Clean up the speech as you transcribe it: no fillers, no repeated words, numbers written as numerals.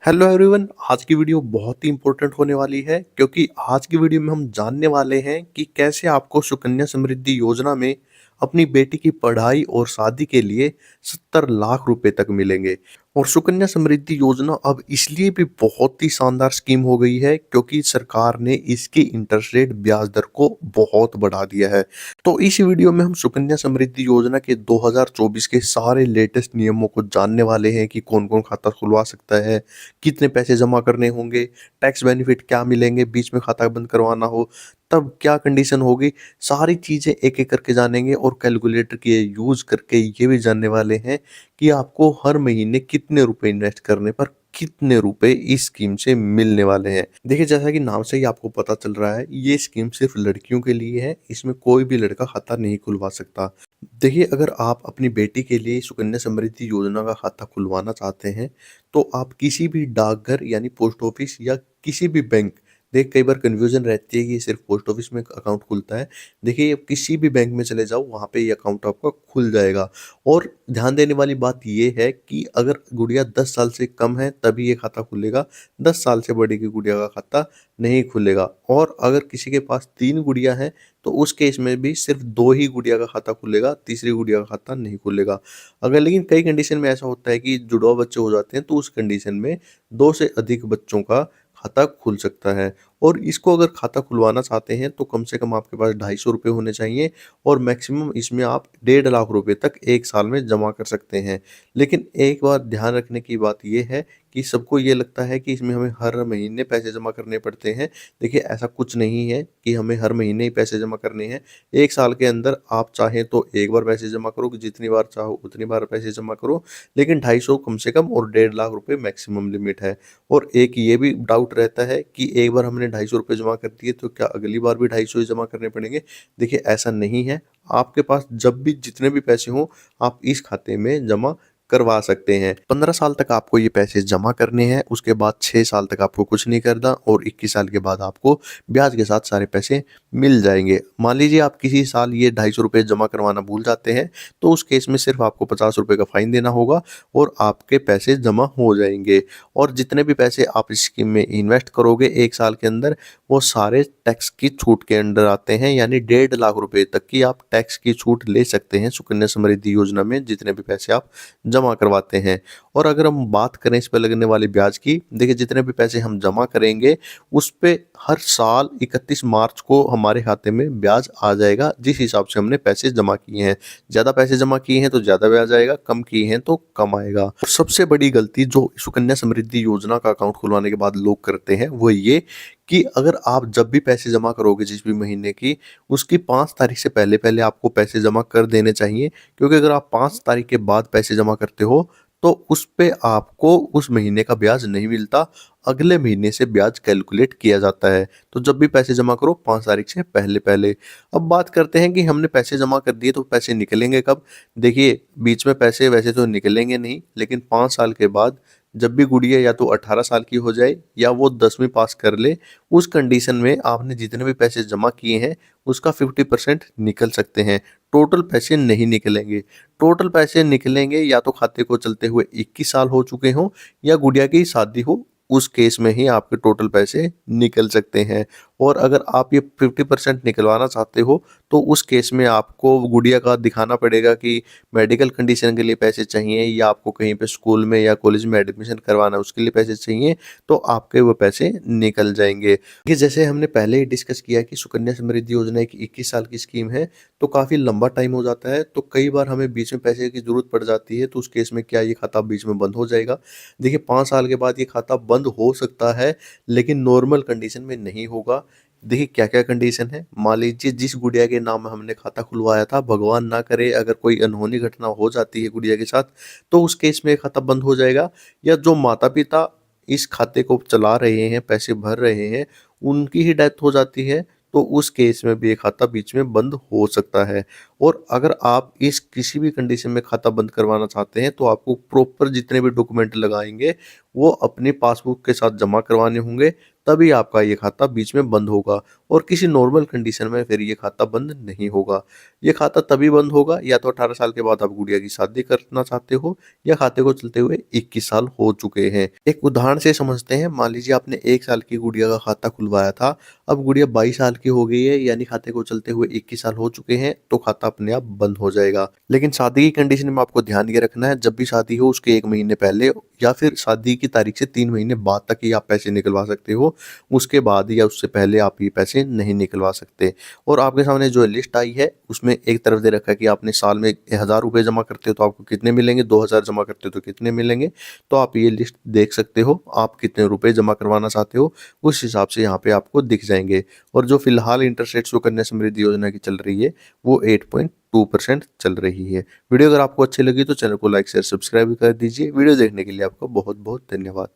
Hello everyone. आज की video बहुत ही इंपॉर्टेंट होने वाली है क्योंकि आज की वीडियो में हम जानने वाले हैं कि कैसे आपको सुकन्या समृद्धि योजना में अपनी बेटी की पढ़ाई और शादी के लिए 70 लाख रुपए तक मिलेंगे। और सुकन्या समृद्धि योजना अब इसलिए भी बहुत ही शानदार स्कीम हो गई है क्योंकि सरकार ने इसकी इंटरेस्ट रेट ब्याज दर को बहुत बढ़ा दिया है। तो इस वीडियो में हम सुकन्या समृद्धि योजना के 2024 के सारे लेटेस्ट नियमों को जानने वाले हैं कि कौन कौन खाता खुलवा सकता है, कितने पैसे जमा करने होंगे, टैक्स बेनिफिट क्या मिलेंगे, बीच में खाता बंद करवाना हो तब क्या कंडीशन होगी। सारी चीज़ें एक-एक करके जानेंगे और कैलकुलेटर के यूज़ करके ये भी जानने वाले हैं कि आपको हर महीने कितने रुपए इन्वेस्ट करने पर कितने रुपए इस स्कीम से मिलने वाले हैं। देखिए, जैसा कि नाम से ही आपको पता चल रहा है, ये स्कीम सिर्फ लड़कियों के लिए है, इसमें कोई भी लड़का खाता नहीं खुलवा सकता। देखिए, अगर आप अपनी बेटी के लिए सुकन्या समृद्धि योजना का खाता खुलवाना चाहते हैं, तो आप किसी भी डाकघर यानी पोस्ट ऑफिस या किसी भी बैंक, देखिए कई बार कन्फ्यूजन रहती है कि ये सिर्फ पोस्ट ऑफिस में अकाउंट खुलता है। देखिए, आप किसी भी बैंक में चले जाओ, वहाँ पे ये अकाउंट आपका खुल जाएगा। और ध्यान देने वाली बात ये है कि अगर गुड़िया 10 साल से कम है तभी ये खाता खुलेगा, 10 साल से बड़ी की गुड़िया का खाता नहीं खुलेगा। और अगर किसी के पास 3 गुड़िया हैं, तो उस केस में भी सिर्फ 2 ही गुड़िया का खाता खुलेगा, तीसरी गुड़िया का खाता नहीं खुलेगा। अगर लेकिन कई कंडीशन में ऐसा होता है कि जुड़वा बच्चे हो जाते हैं, तो उस कंडीशन में 2 से अधिक बच्चों का खाता खुल सकता है। और इसको अगर खाता खुलवाना चाहते हैं तो कम से कम आपके पास ₹250 होने चाहिए और मैक्सिमम इसमें आप 1.5 लाख रुपए तक 1 साल में जमा कर सकते हैं। लेकिन एक बात ध्यान रखने की बात ये है कि सबको ये लगता है कि इसमें हमें हर महीने पैसे जमा करने पड़ते हैं। देखिए, ऐसा कुछ नहीं है कि हमें हर महीने ही पैसे जमा करने हैं। 1 साल के अंदर आप चाहें तो एक बार पैसे जमा करो, जितनी बार चाहो उतनी बार पैसे जमा करो, लेकिन 250 कम से कम और 1.5 लाख रुपए मैक्सिमम लिमिट है। और एक ये भी डाउट रहता है कि एक बार हमने ₹250 जमा कर दिए तो क्या अगली बार भी 250 ही जमा करने पड़ेंगे? देखिए, ऐसा नहीं है। आपके पास जब भी जितने भी पैसे हों, आप इस खाते में जमा करवा सकते हैं। 15 साल तक आपको ये पैसे जमा करने हैं, उसके बाद 6 साल तक आपको कुछ नहीं करना और 21 साल के बाद आपको ब्याज के साथ सारे पैसे मिल जाएँगे। मान लीजिए आप किसी साल ये ₹250 जमा करवाना भूल जाते हैं, तो उस केस में सिर्फ आपको ₹50 का फ़ाइन देना होगा और आपके पैसे जमा हो जाएँगे। और जितने भी पैसे आप इस स्कीम में इन्वेस्ट करोगे 1 साल के अंदर, वो सारे टैक्स की छूट के अंडर आते हैं, यानी 1.5 लाख रुपए तक की आप टैक्स की छूट ले सकते हैं सुकन्या समृद्धि योजना में जितने भी पैसे आप जमा करवाते हैं। और अगर हम बात करें इस पे लगने वाले ब्याज की, देखिए जितने भी पैसे हम जमा करेंगे उस पे हर साल 31 मार्च को हमारे खाते में ब्याज आ जाएगा, जिस हिसाब से हमने पैसे जमा किए हैं। ज़्यादा पैसे जमा किए हैं तो ज़्यादा ब्याज आएगा, कम किए हैं तो कम आएगा। और सबसे बड़ी गलती जो सुकन्या समृद्धि योजना का अकाउंट खुलवाने के बाद लोग करते हैं वो ये कि अगर आप जब भी पैसे जमा करोगे जिस भी महीने की, उसकी 5 तारीख से पहले-पहले आपको पैसे जमा कर देने चाहिए। क्योंकि अगर आप 5 तारीख के बाद पैसे जमा करते हो, तो उस पे आपको उस महीने का ब्याज नहीं मिलता, अगले महीने से ब्याज कैलकुलेट किया जाता है। तो जब भी पैसे जमा करो 5 तारीख से पहले-पहले। अब बात करते हैं कि हमने पैसे जमा कर दिए तो पैसे निकलेंगे कब? देखिए, बीच में पैसे वैसे तो निकलेंगे नहीं, लेकिन 5 साल के बाद जब भी गुड़िया या तो 18 साल की हो जाए या वो 10वीं पास कर ले, उस कंडीशन में आपने जितने भी पैसे जमा किए हैं, उसका 50% निकल सकते हैं। टोटल पैसे नहीं निकलेंगे। टोटल पैसे निकलेंगे या तो खाते को चलते हुए 21 साल हो चुके हों या गुड़िया की शादी हो, उस केस में ही आपके टोटल पैसे निकल सकते हैं। और अगर आप ये 50% निकलवाना चाहते हो, तो उस केस में आपको गुड़िया का दिखाना पड़ेगा कि मेडिकल कंडीशन के लिए पैसे चाहिए या आपको कहीं पे स्कूल में या कॉलेज में एडमिशन करवाना है उसके लिए पैसे चाहिए, तो आपके वो पैसे निकल जाएँगे। कि जैसे हमने पहले ही डिस्कस किया कि सुकन्या समृद्धि योजना एक 21 साल की स्कीम है, तो काफ़ी लंबा टाइम हो जाता है, तो कई बार हमें बीच में पैसे की ज़रूरत पड़ जाती है, तो उस केस में क्या ये खाता बीच में बंद हो जाएगा? देखिए, 5 साल के बाद ये खाता बंद हो सकता है, लेकिन नॉर्मल कंडीशन में नहीं होगा। देखिए, क्या-क्या कंडीशन है, मान लीजिए जिस गुड़िया के नाम हमने खाता खुलवाया था, भगवान ना करे अगर कोई अनहोनी घटना हो जाती है गुड़िया के साथ, तो उस केस में ये खाता बंद हो जाएगा। या जो माता-पिता इस खाते को चला रहे हैं, पैसे भर रहे हैं, उनकी ही डेथ हो जाती है, तो उस केस में भी ये खाता बीच में बंद हो सकता है। और अगर आप इस किसी भी कंडीशन में खाता बंद करवाना चाहते हैं तो आपको प्रॉपर जितने भी डॉक्यूमेंट लगाएंगे वो अपनी पासबुक के साथ जमा करवाने होंगे, तभी आपका ये खाता बीच में बंद होगा। और किसी नॉर्मल कंडीशन में फिर ये खाता बंद नहीं होगा। ये खाता तभी बंद होगा या तो 18 साल के बाद आप गुड़िया की शादी करना चाहते हो या खाते को चलते हुए 21 साल हो चुके हैं। एक उदाहरण से समझते हैं। मान लीजिए आपने 1 साल की गुड़िया का खाता खुलवाया था, अब गुड़िया 22 साल की हो गई है, यानी खाते को चलते हुए 21 साल हो चुके हैं, तो खाता अपने आप बंद हो जाएगा। लेकिन शादी की कंडीशन में आपको ध्यान ये रखना है, जब भी शादी हो उसके 1 महीने पहले या फिर शादी की तारीख से 3 महीने बाद तक ही आप पैसे निकलवा सकते हो। उसके बाद या उससे पहले आप ये पैसे नहीं निकलवा सकते। और आपके सामने जो लिस्ट आई है उसमें एक तरफ दे रखा है कि आपने साल में 1000 रुपये जमा करते हो तो आपको कितने मिलेंगे, 2000 जमा करते हो तो कितने मिलेंगे। तो आप ये लिस्ट देख सकते हो, आप कितने रुपए जमा करवाना चाहते हो उस हिसाब से यहाँ पे आपको दिख जाएंगे। और जो फिलहाल इंटरेस्ट रेट सुकन्या समृद्धि योजना की चल रही है वो 8.2% चल रही है। वीडियो अगर आपको अच्छी लगी तो चैनल को लाइक शेयर सब्सक्राइब कर दीजिए। वीडियो देखने के लिए आपका बहुत बहुत धन्यवाद।